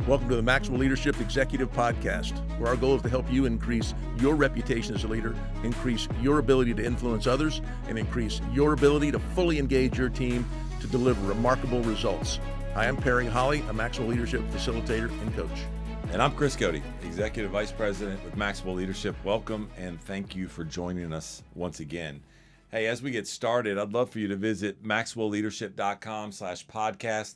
Welcome to the Maxwell Leadership Executive Podcast, where our goal is to help you increase your reputation as a leader, increase your ability to influence others, and increase your ability to fully engage your team to deliver remarkable results. Hi, I'm Perry Holly, a Maxwell Leadership Facilitator and Coach. And I'm Chris Cody, Executive Vice President with Maxwell Leadership. Welcome and thank you for joining us once again. Hey, as we get started, I'd love for you to visit maxwellleadership.com/podcast.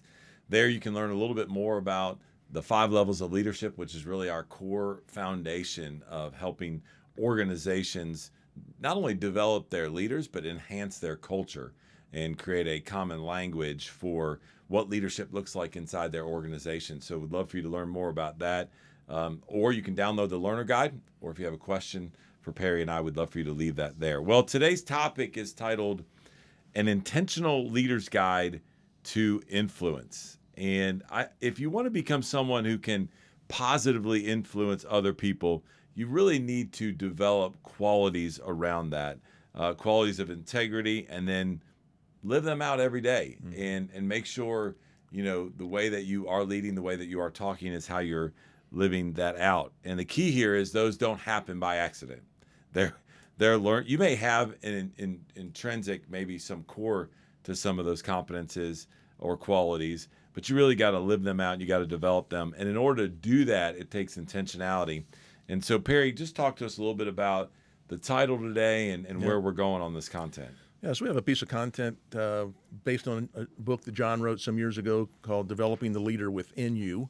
There you can learn a little bit more about the 5 levels of leadership, which is really our core foundation of helping organizations not only develop their leaders, but enhance their culture and create a common language for what leadership looks like inside their organization. So we'd love for you to learn more about that. Or you can download the learner guide, or if you have a question for Perry and I, we'd love for you to leave that there. Well, today's topic is titled An Intentional Leader's Guide to Influence. And if you want to become someone who can positively influence other people, you really need to develop qualities around that, qualities of integrity, and then live them out every day. And make sure, you know, the way that you are leading, the way that you are talking is how you're living that out. And the key here is those don't happen by accident. They're learned. You may have an intrinsic, maybe some core to some of those competences or qualities, but you really got to live them out and you got to develop them. And in order to do that, it takes intentionality. And so, Perry, just talk to us a little bit about the title today and where we're going on this content. Yeah, so we have a piece of content based on a book that John wrote some years ago called Developing the Leader Within You.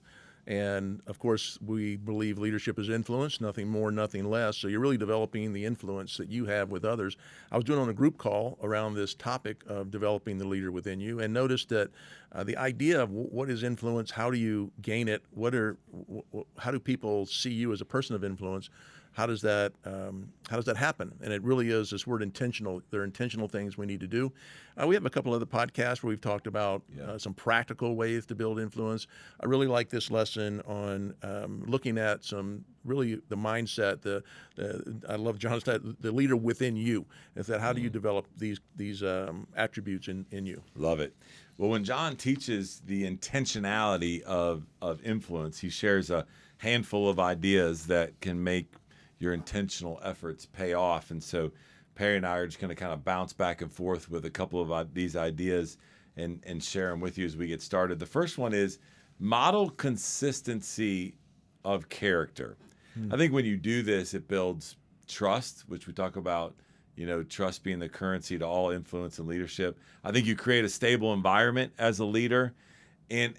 And of course, we believe leadership is influence, nothing more, nothing less. So you're really developing the influence that you have with others. I was doing on a group call around this topic of developing the leader within you, and noticed that the idea of what is influence, how do you gain it, how do people see you as a person of influence? How does that happen? And it really is this word intentional. There are intentional things we need to do. We have a couple other podcasts where we've talked about some practical ways to build influence. I really like this lesson on looking at some really the mindset. I love John's title, the leader within you. Is that how do you develop these attributes in you? Love it. Well, when John teaches the intentionality of influence, he shares a handful of ideas that can make your intentional efforts pay off. And so Perry and I are just going to kind of bounce back and forth with a couple of these ideas and share them with you as we get started. The first one is model consistency of character. I think when you do this, it builds trust, which we talk about, you know, trust being the currency to all influence and leadership. I think you create a stable environment as a leader. And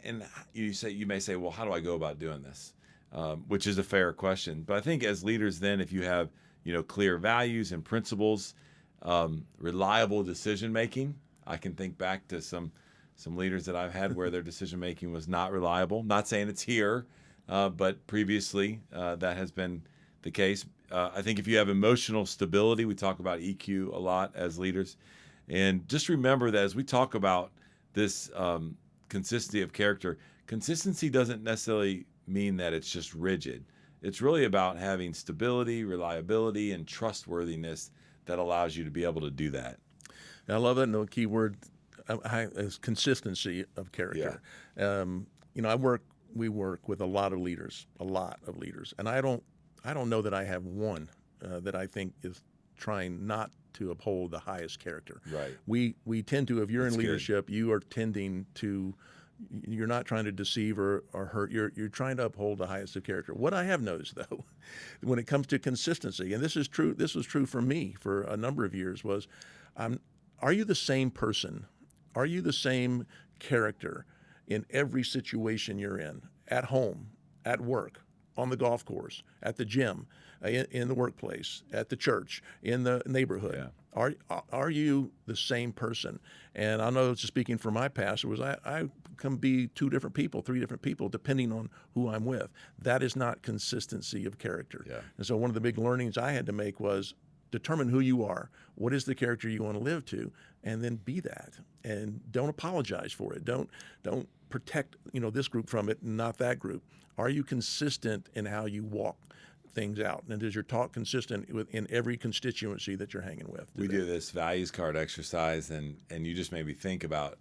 you may say, well, how do I go about doing this? Which is a fair question. But I think as leaders then, if you have, you know, clear values and principles, reliable decision-making. I can think back to some leaders that I've had where their decision-making was not reliable. Not saying it's here, but previously that has been the case. I think if you have emotional stability, we talk about EQ a lot as leaders. And just remember that as we talk about this consistency of character, consistency doesn't necessarily mean that it's just rigid. It's really about having stability, reliability, and trustworthiness that allows you to be able to do that. I love that. No key word is consistency of character. Yeah. You know, we work with a lot of leaders, and I don't know that I have one that I think is trying not to uphold the highest character. Right. We tend to, if you're in leadership, you are tending to. You're not trying to deceive or hurt. You're trying to uphold the highest of character. What I have noticed, though, when it comes to consistency, and this is true. This was true for me for a number of years. Was, are you the same person? Are you the same character in every situation you're in? At home, at work, on the golf course, at the gym, in the workplace, at the church, in the neighborhood. Yeah. Are you the same person? And I know, speaking from my past, it was I can be 2 different people, 3 different people, depending on who I'm with. That is not consistency of character. Yeah. And so one of the big learnings I had to make was determine who you are. What is the character you want to live to? And then be that. And don't apologize for it. Don't protect, you know, this group from it and not that group. Are you consistent in how you walk things out? And is your talk consistent in every constituency that you're hanging with today? We do this values card exercise, and you just made me think about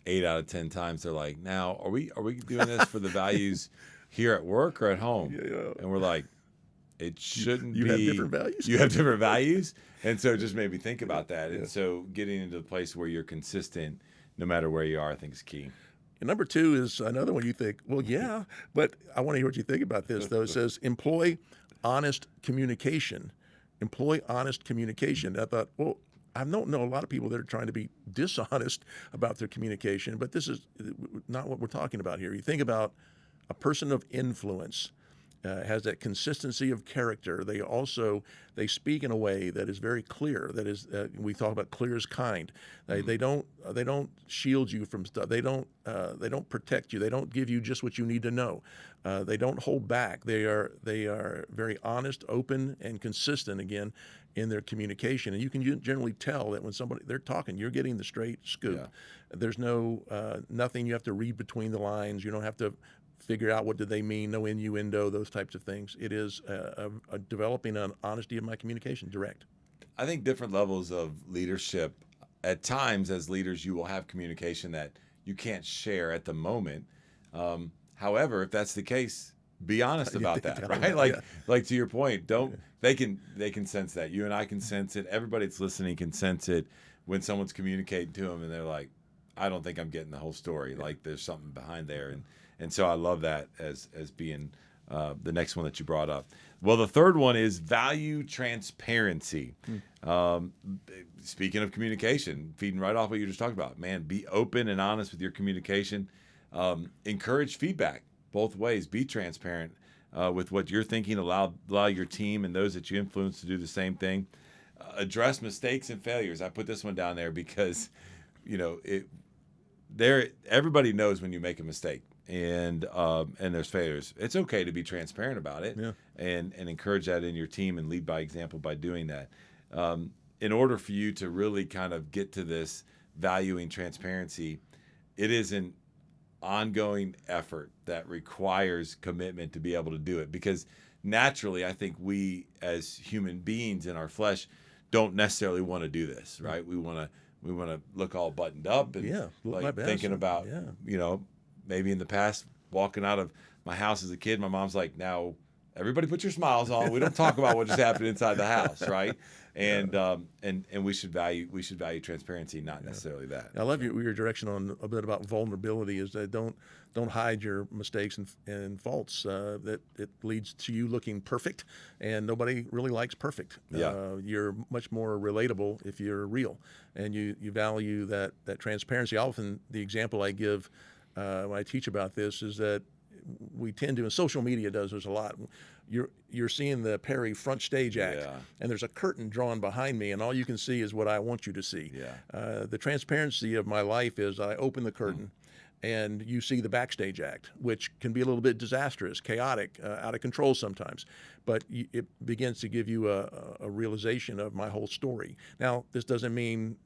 8 out of 10 times they're like, now, are we doing this for the values here at work or at home? Yeah. And we're like, it shouldn't You be. have different values? You have different values. And so it just made me think about that. And so getting into the place where you're consistent no matter where you are, I think is key. And number 2 is another one you think, well, yeah, but I want to hear what you think about this, though. It says, employ honest communication. Employ honest communication. I thought, well, I don't know a lot of people that are trying to be dishonest about their communication, but this is not what we're talking about here. You think about a person of influence. Has that consistency of character. They speak in a way that is very clear. That is, we talk about clear as kind. They don't shield you from stuff. They don't protect you. They don't give you just what you need to know. They don't hold back. They are very honest, open, and consistent again in their communication. And you can generally tell that when they're talking, you're getting the straight scoop. Yeah. There's nothing you have to read between the lines. You don't have to figure out what do they mean, no innuendo, those types of things. It is developing an honesty of my communication, direct. I think different levels of leadership, at times as leaders, you will have communication that you can't share at the moment. However, if that's the case, be honest about that, right? Like to your point, they can sense that. You and I can sense it. Everybody that's listening can sense it when someone's communicating to them and they're like, I don't think I'm getting the whole story. Like there's something behind there. And so I love that as being the next one that you brought up. Well, the third one is value transparency. Speaking of communication, feeding right off what you just talked about, man, be open and honest with your communication. Encourage feedback both ways. Be transparent with what you're thinking. Allow your team and those that you influence to do the same thing. Address mistakes and failures. I put this one down there because, everybody knows when you make a mistake. And there's failures. It's okay to be transparent about it, and encourage that in your team and lead by example by doing that. In order for you to really kind of get to this valuing transparency, it is an ongoing effort that requires commitment to be able to do it. Because naturally, I think we as human beings in our flesh don't necessarily want to do this, right? We want to look all buttoned up and thinking about maybe in the past, walking out of my house as a kid, my mom's like, now, everybody put your smiles on. We don't talk about what just happened inside the house, right? And we should value transparency, not necessarily that. I love your direction on a bit about vulnerability is that don't hide your mistakes and faults. That it leads to you looking perfect, and nobody really likes perfect. You're much more relatable if you're real, and you value that transparency. Often the example I give when I teach about this is that we tend to, and social media does this a lot. You're seeing the Perry front stage act, and there's a curtain drawn behind me, and all you can see is what I want you to see. The transparency of my life is I open the curtain, and you see the backstage act, which can be a little bit disastrous, chaotic, out of control sometimes. But it begins to give you a realization of my whole story. Now, this doesn't mean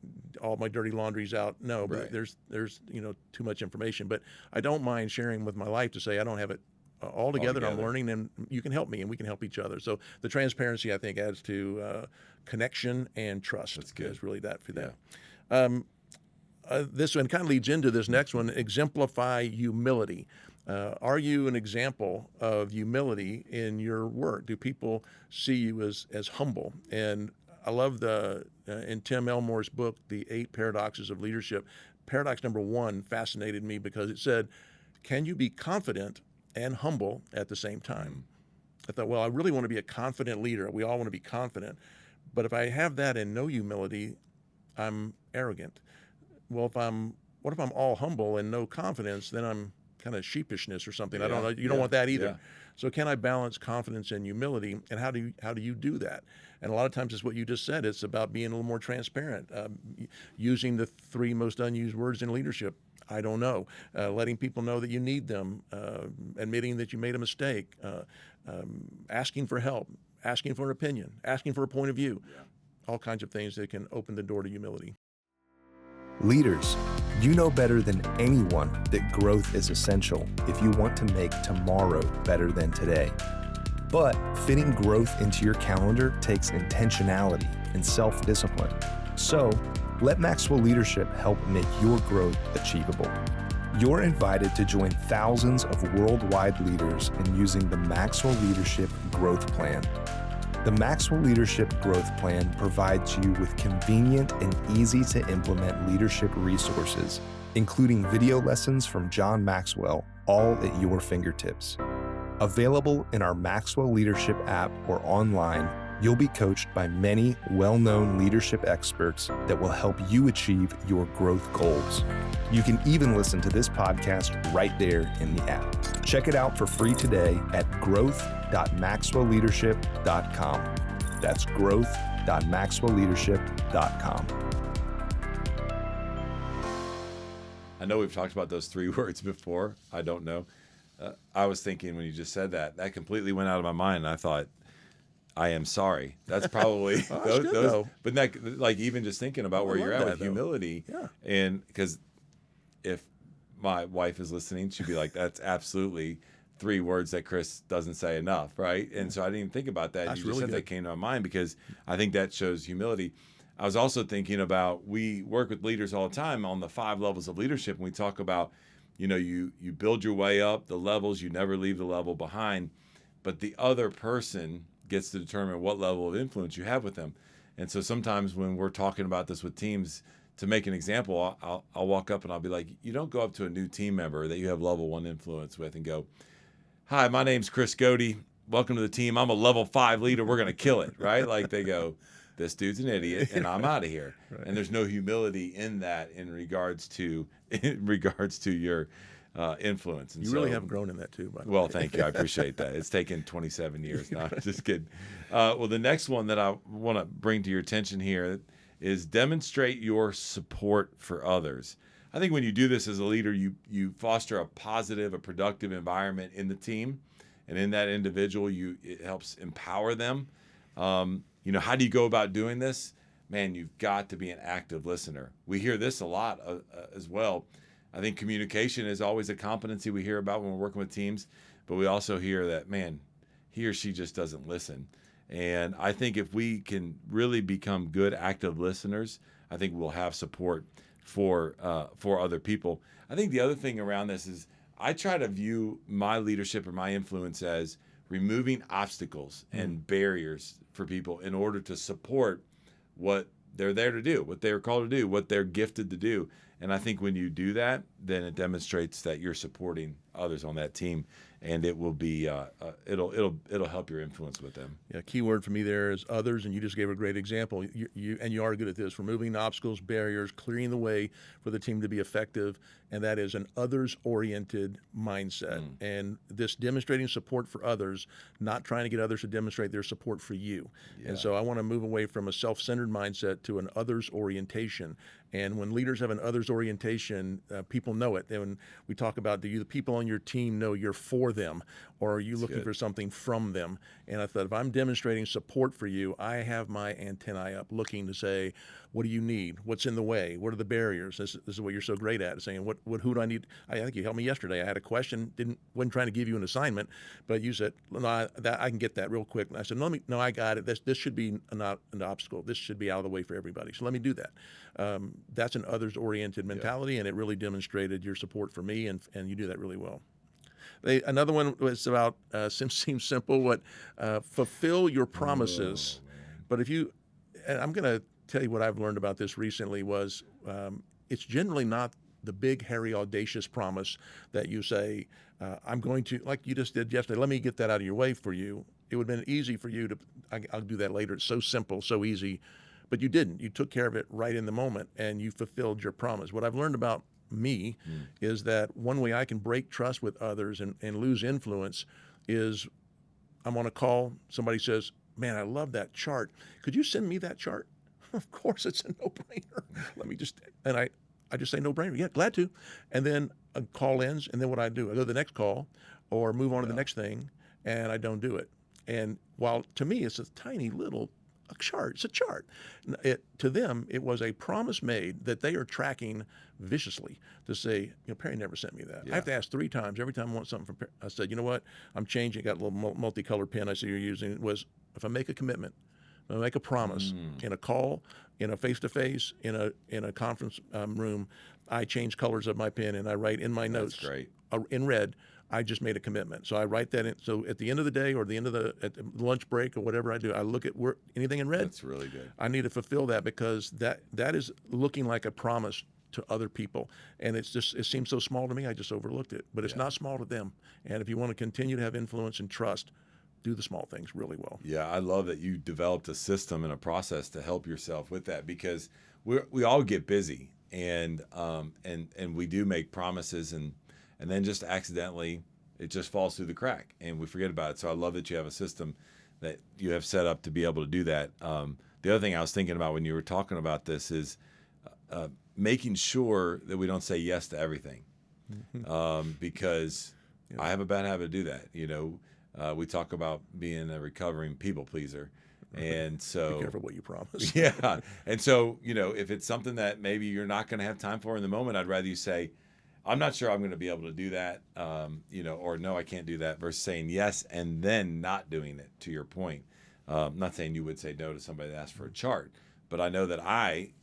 all my dirty laundry's out. No, but there's too much information. But I don't mind sharing with my life to say I don't have it all together. I'm learning, and you can help me, and we can help each other. So the transparency, I think, adds to connection and trust. That's good. Is really that for that. This one kind of leads into this next one, exemplify humility. Are you an example of humility in your work? Do people see you as humble? And I love in Tim Elmore's book, The 8 Paradoxes of Leadership, paradox number 1 fascinated me because it said, can you be confident and humble at the same time? I thought, well, I really want to be a confident leader. We all want to be confident. But if I have that and no humility, I'm arrogant. Well, what if I'm all humble and no confidence? Then I'm kind of sheepishness or something. I don't know. You don't want that either. So can I balance confidence and humility? And how do you do that? And a lot of times it's what you just said. It's about being a little more transparent, using the 3 most unused words in leadership. I don't know. Letting people know that you need them, admitting that you made a mistake, asking for help, asking for an opinion, asking for a point of view. All kinds of things that can open the door to humility. Leaders, you know better than anyone that growth is essential if you want to make tomorrow better than today. But fitting growth into your calendar takes intentionality and self-discipline. So Let Maxwell Leadership help make your growth achievable. You're invited to join thousands of worldwide leaders in using the Maxwell Leadership Growth Plan. The Maxwell Leadership Growth Plan provides you with convenient and easy to implement leadership resources, including video lessons from John Maxwell, all at your fingertips. Available in our Maxwell Leadership app or online, you'll be coached by many well-known leadership experts that will help you achieve your growth goals. You can even listen to this podcast right there in the app. Check it out for free today at growth.maxwellleadership.com. That's growth.maxwellleadership.com. I know we've talked about those 3 words before. I don't know. I was thinking when you just said that completely went out of my mind. And I thought, I am sorry. That's probably those. But that, like, even just thinking about where you're at with humility, and because if my wife is listening, she'd be like, "That's absolutely 3 words that Chris doesn't say enough, right?" And so I didn't even think about that. That's you just really said good. that came to my mind because I think that shows humility. I was also thinking about, we work with leaders all the time on the 5 levels of leadership, and we talk about, you build your way up the levels, you never leave the level behind, but the other person gets to determine what level of influence you have with them. And so sometimes when we're talking about this with teams, to make an example, I'll walk up and I'll be like, you don't go up to a new team member that you have level 1 influence with and go, "Hi, my name's Chris Godey. Welcome to the team. I'm a level 5 leader. We're going to kill it," right? Like, they go, "This dude's an idiot and I'm out of here." Right. And there's no humility in that in regards to your influence. And You really have grown in that too, by the way. Well, thank you. I appreciate that. It's taken 27 years. No, I'm just kidding. Well, the next one that I want to bring to your attention here is demonstrate your support for others. I think when you do this as a leader, you foster a positive, a productive environment in the team, and in that individual, it helps empower them. How do you go about doing this? Man, you've got to be an active listener. We hear this a lot as well. I think communication is always a competency we hear about when we're working with teams, but we also hear that, man, he or she just doesn't listen. And I think if we can really become good active listeners, I think we'll have support for other people. I think the other thing around this is I try to view my leadership or my influence as removing obstacles and barriers for people in order to support what they're there to do, what they're called to do, what they're gifted to do. And I think when you do that, then it demonstrates that you're supporting others on that team, and it will be it'll help your influence with them. Yeah, key word for me there is others, and you just gave a great example. You are good at this, removing obstacles, barriers, clearing the way for the team to be effective, and that is an others-oriented mindset. And this demonstrating support for others, not trying to get others to demonstrate their support for you. Yeah. And so I want to move away from a self-centered mindset to an others orientation. And when leaders have an others orientation, people know it. And when we talk about, do you, the people on your team, know you're for them, or are you looking for something from them? And I thought, if I'm demonstrating support for you, I have my antennae up looking to say, what do you need? What's in the way? What are the barriers? This is what you're so great at, saying, who do I need? I think you helped me yesterday. I had a question, wasn't trying to give you an assignment, but you said, no, I can get that real quick. And I said, no, I got it. This should be not an obstacle. This should be out of the way for everybody. So let me do that. That's an others-oriented mentality, and it really demonstrated your support for me, and you do that really well. Another one was about, seems simple, fulfill your promises. But and I'm going to tell you what I've learned about this recently was it's generally not the big, hairy, audacious promise that you say, I'm going to, like you just did yesterday, let me get that out of your way for you. It would have been easy for you to, I'll do that later. It's so simple, so easy. But you didn't. You took care of it right in the moment, and you fulfilled your promise. What I've learned about me is that one way I can break trust with others and lose influence is I'm on a call. Somebody says, man, I love that chart. Could you send me that chart? Of course, it's a no-brainer. I just say no-brainer. Yeah, glad to. And then a call ends, and then what I do, I go to the next call or move on to the next thing, and I don't do it. And while to me it's a tiny little chart, it's a chart. To them, it was a promise made that they are tracking viciously to say, Perry never sent me that. Yeah. I have to ask 3 times. Every time I want something from Perry, I said, you know what? I'm changing. Got a little multicolored pen I see you're using. It was, if I make a commitment I make a promise in a call, in a face-to-face, in a conference room. I change colors of my pen and I write in my notes. That's great. In red, I just made a commitment. So I write that in. So at the end of the day or at the lunch break or whatever I do, I look at anything in red. That's really good. I need to fulfill that because that is looking like a promise to other people. And it seems so small to me, I just overlooked it. But it's not small to them. And if you want to continue to have influence and trust, do the small things really well. Yeah, I love that you developed a system and a process to help yourself with that, because we all get busy and we do make promises and then just accidentally it just falls through the crack and we forget about it. So I love that you have a system that you have set up to be able to do that. The other thing I was thinking about when you were talking about this is making sure that we don't say yes to everything, because I have a bad habit to do that. You know, we talk about being a recovering people pleaser. And so be careful what you promise. Yeah. And so, you know, if it's something that maybe you're not going to have time for in the moment, I'd rather you say, I'm not sure I'm going to be able to do that, you know, or no, I can't do that, versus saying yes and then not doing it, to your point. Not saying you would say no to somebody that asks for a chart, but I know that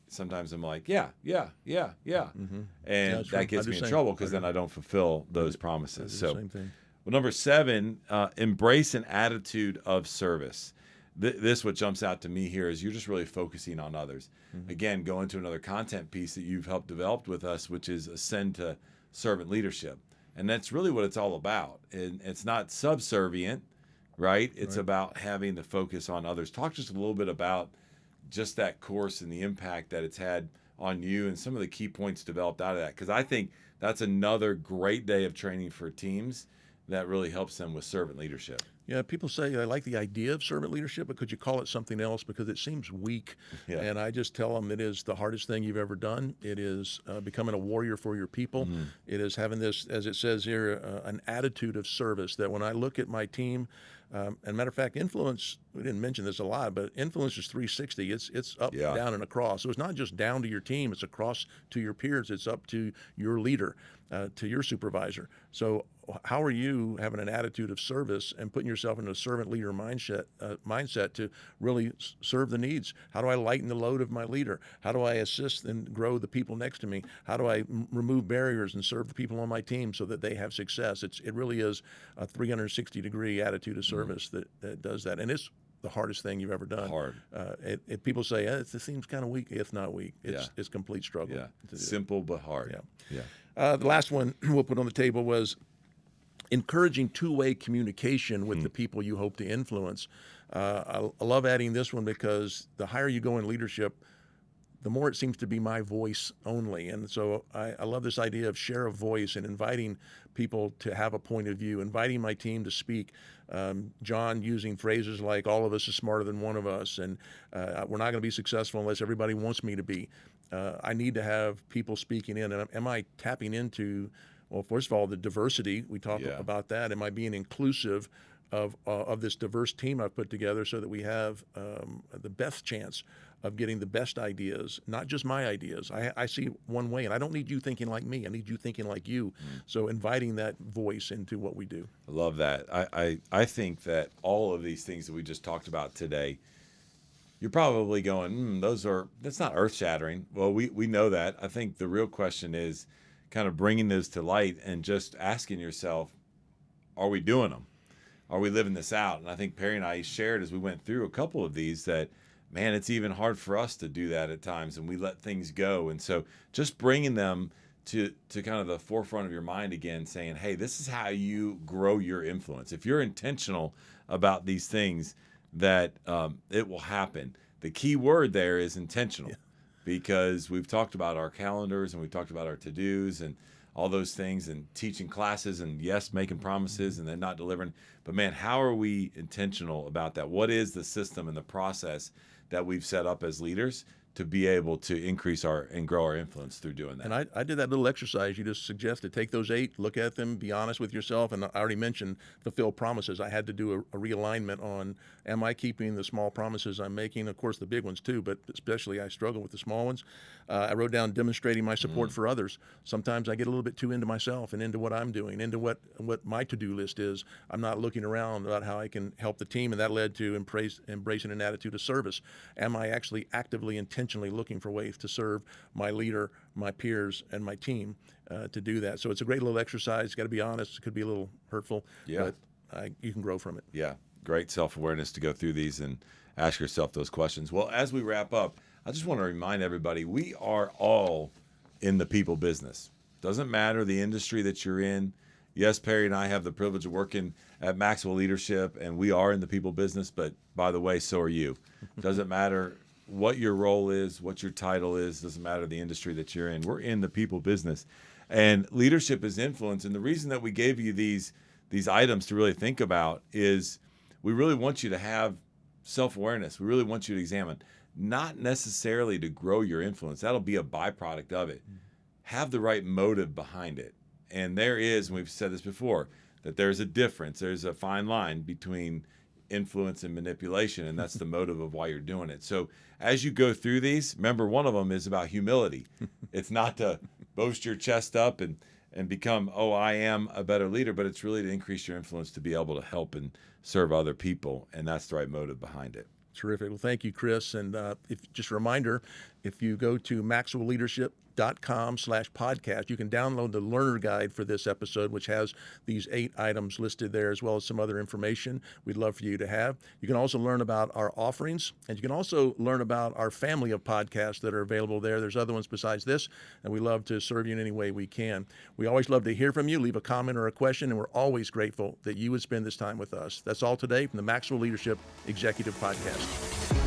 sometimes I'm like, yeah. And that gets me in trouble because then I don't fulfill those promises. So, same thing. Well, number 7, embrace an attitude of service. This, what jumps out to me here is you're just really focusing on others. Again, going to another content piece that you've helped develop with us, which is Ascend to Servant Leadership. And that's really what it's all about. And it's not subservient, right? It's about having the focus on others. Talk just a little bit about just that course and the impact that it's had on you and some of the key points developed out of that. Because I think that's another great day of training for teams that really helps them with servant leadership. Yeah, people say, I like the idea of servant leadership, but could you call it something else because it seems weak? Yeah. And I just tell them it is the hardest thing you've ever done. It is becoming a warrior for your people. It is having this, as it says here, an attitude of service, that when I look at my team, and matter of fact, influence, we didn't mention this a lot, but influence is 360. It's up, down, and across. So it's not just down to your team, it's across to your peers. It's up to your leader, to your supervisor. So how are you having an attitude of service and putting yourself in a servant leader mindset to really serve the needs? How do I lighten the load of my leader? How do I assist and grow the people next to me? How do I remove barriers and serve the people on my team so that they have success? It really is a 360-degree attitude of service that does that. And it's the hardest thing you've ever done. Hard. People say, it seems kind of weak. It's not weak. It's complete struggle. Yeah. Simple but hard. The last one we'll put on the table was encouraging two-way communication with the people you hope to influence. I love adding this one because the higher you go in leadership, the more it seems to be my voice only. And so I love this idea of share of voice and inviting people to have a point of view, inviting my team to speak. John using phrases like, all of us is smarter than one of us, and we're not going to be successful unless everybody wants me to be. I need to have people speaking in. And am I tapping into, well, first of all, the diversity? We talk about that. Am I being inclusive of this diverse team I've put together so that we have the best chance of getting the best ideas, not just my ideas. I see one way, and I don't need you thinking like me. I need you thinking like you. So inviting that voice into what we do. I love that. I think that all of these things that we just talked about today, you're probably going, that's not earth-shattering. Well, we know that. I think the real question is kind of bringing those to light and just asking yourself, are we doing them? Are we living this out? And I think Perry and I shared as we went through a couple of these that, man, it's even hard for us to do that at times, and we let things go. And so just bringing them to kind of the forefront of your mind again, saying, hey, this is how you grow your influence. If you're intentional about these things, that it will happen. The key word there is intentional, because we've talked about our calendars and we've talked about our to-dos and all those things, and teaching classes, and yes, making promises and then not delivering. But man, how are we intentional about that? What is the system and the process that we've set up as leaders to be able to increase and grow our influence through doing that. And I did that little exercise you just suggested. Take those 8, look at them, be honest with yourself. And I already mentioned fulfill promises. I had to do a realignment on, am I keeping the small promises I'm making? Of course, the big ones too, but especially I struggle with the small ones. I wrote down demonstrating my support for others. Sometimes I get a little bit too into myself and into what I'm doing, into what my to-do list is. I'm not looking around about how I can help the team, and that led to embracing an attitude of service. Am I actually actively, intentionally looking for ways to serve my leader, my peers, and my team to do that? So it's a great little exercise. Got to be honest. It could be a little hurtful, but you can grow from it. Yeah, great self-awareness to go through these and ask yourself those questions. Well, as we wrap up, I just want to remind everybody, we are all in the people business. Doesn't matter the industry that you're in. Yes, Perry and I have the privilege of working at Maxwell Leadership, and we are in the people business, but by the way, so are you. Doesn't matter what your role is, what your title is, doesn't matter the industry that you're in. We're in the people business. And leadership is influence. And the reason that we gave you these items to really think about is we really want you to have self-awareness. We really want you to examine, not necessarily to grow your influence. That'll be a byproduct of it. Have the right motive behind it. And there is, and we've said this before, that there's a difference. There's a fine line between influence and manipulation, and that's the motive of why you're doing it. So as you go through these, remember one of them is about humility. It's not to boast your chest up and become, I am a better leader, but it's really to increase your influence to be able to help and serve other people, and that's the right motive behind it. Terrific. Well, thank you, Chris. And just a reminder, if you go to maxwellleadership.com/podcast, you can download the learner guide for this episode, which has these 8 items listed there, as well as some other information we'd love for you to have. You can also learn about our offerings, and you can also learn about our family of podcasts that are available there. There's other ones besides this, and we love to serve you in any way we can. We always love to hear from you. Leave a comment or a question, and we're always grateful that you would spend this time with us. That's all today from the Maxwell Leadership Executive Podcast.